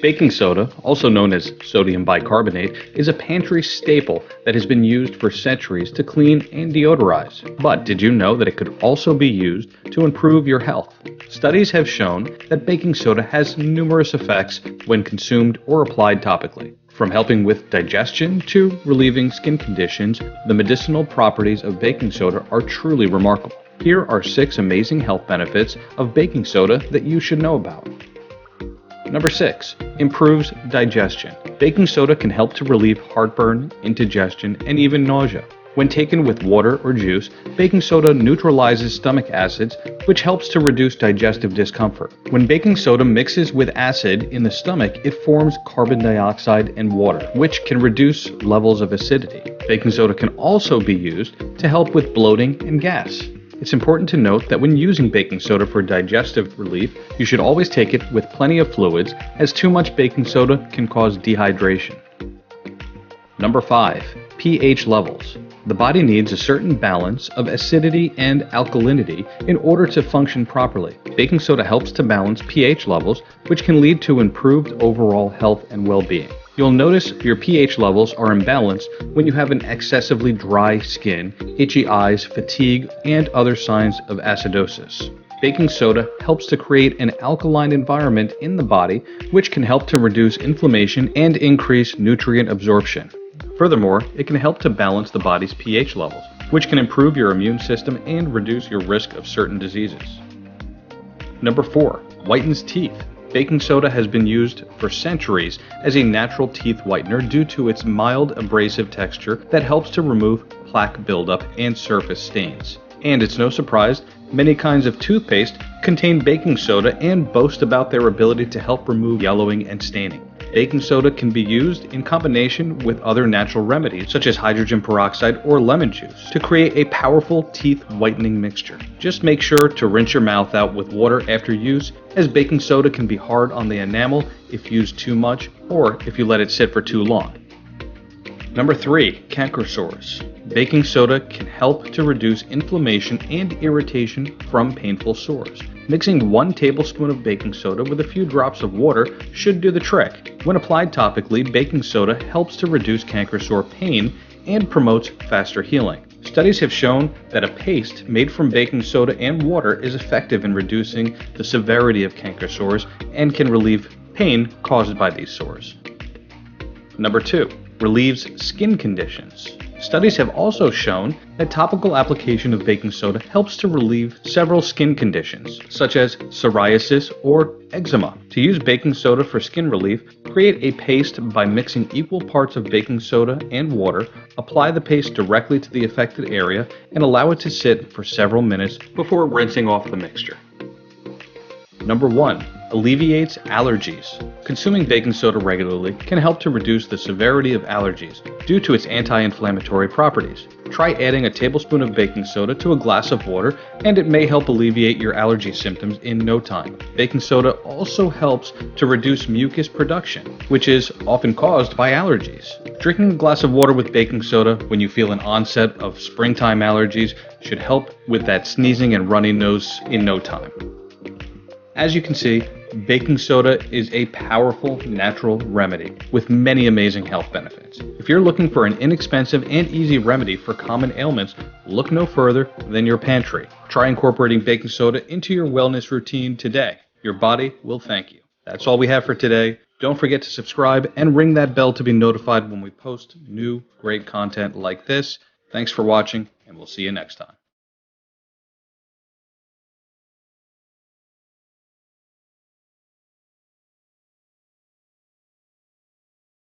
Baking soda, also known as sodium bicarbonate, is a pantry staple that has been used for centuries to clean and deodorize. But did you know that it could also be used to improve your health? Studies have shown that baking soda has numerous effects when consumed or applied topically. From helping with digestion to relieving skin conditions, the medicinal properties of baking soda are truly remarkable. Here are 6 amazing health benefits of baking soda that you should know about. Number 6. Improves digestion. Baking soda can help to relieve heartburn, indigestion, and even nausea. When taken with water or juice, baking soda neutralizes stomach acids, which helps to reduce digestive discomfort. When baking soda mixes with acid in the stomach, it forms carbon dioxide and water, which can reduce levels of acidity. Baking soda can also be used to help with bloating and gas. It's important to note that when using baking soda for digestive relief, you should always take it with plenty of fluids, as too much baking soda can cause dehydration. Number 5. pH levels. The body needs a certain balance of acidity and alkalinity in order to function properly. Baking soda helps to balance pH levels, which can lead to improved overall health and well-being. You'll notice your pH levels are imbalanced when you have an excessively dry skin, itchy eyes, fatigue, and other signs of acidosis. Baking soda helps to create an alkaline environment in the body, which can help to reduce inflammation and increase nutrient absorption. Furthermore, it can help to balance the body's pH levels, which can improve your immune system and reduce your risk of certain diseases. Number 4. Whitens teeth. Baking soda has been used for centuries as a natural teeth whitener due to its mild abrasive texture that helps to remove plaque buildup and surface stains. And it's no surprise, many kinds of toothpaste contain baking soda and boast about their ability to help remove yellowing and staining. Baking soda can be used in combination with other natural remedies such as hydrogen peroxide or lemon juice to create a powerful teeth whitening mixture. Just make sure to rinse your mouth out with water after use, as baking soda can be hard on the enamel if used too much or if you let it sit for too long. Number 3. Canker sores. Baking soda can help to reduce inflammation and irritation from painful sores. Mixing 1 tablespoon of baking soda with a few drops of water should do the trick. When applied topically, baking soda helps to reduce canker sore pain and promotes faster healing. Studies have shown that a paste made from baking soda and water is effective in reducing the severity of canker sores and can relieve pain caused by these sores. Number 2. Relieves skin conditions. Studies have also shown that topical application of baking soda helps to relieve several skin conditions, such as psoriasis or eczema. To use baking soda for skin relief, create a paste by mixing equal parts of baking soda and water, apply the paste directly to the affected area, and allow it to sit for several minutes before rinsing off the mixture. Number 1. Alleviates allergies. Consuming baking soda regularly can help to reduce the severity of allergies due to its anti-inflammatory properties. Try adding a tablespoon of baking soda to a glass of water, and it may help alleviate your allergy symptoms in no time. Baking soda also helps to reduce mucus production, which is often caused by allergies. Drinking a glass of water with baking soda when you feel an onset of springtime allergies should help with that sneezing and runny nose in no time. As you can see, baking soda is a powerful natural remedy with many amazing health benefits. If you're looking for an inexpensive and easy remedy for common ailments, look no further than your pantry. Try incorporating baking soda into your wellness routine today. Your body will thank you. That's all we have for today. Don't forget to subscribe and ring that bell to be notified when we post new great content like this. Thanks for watching, and we'll see you next time.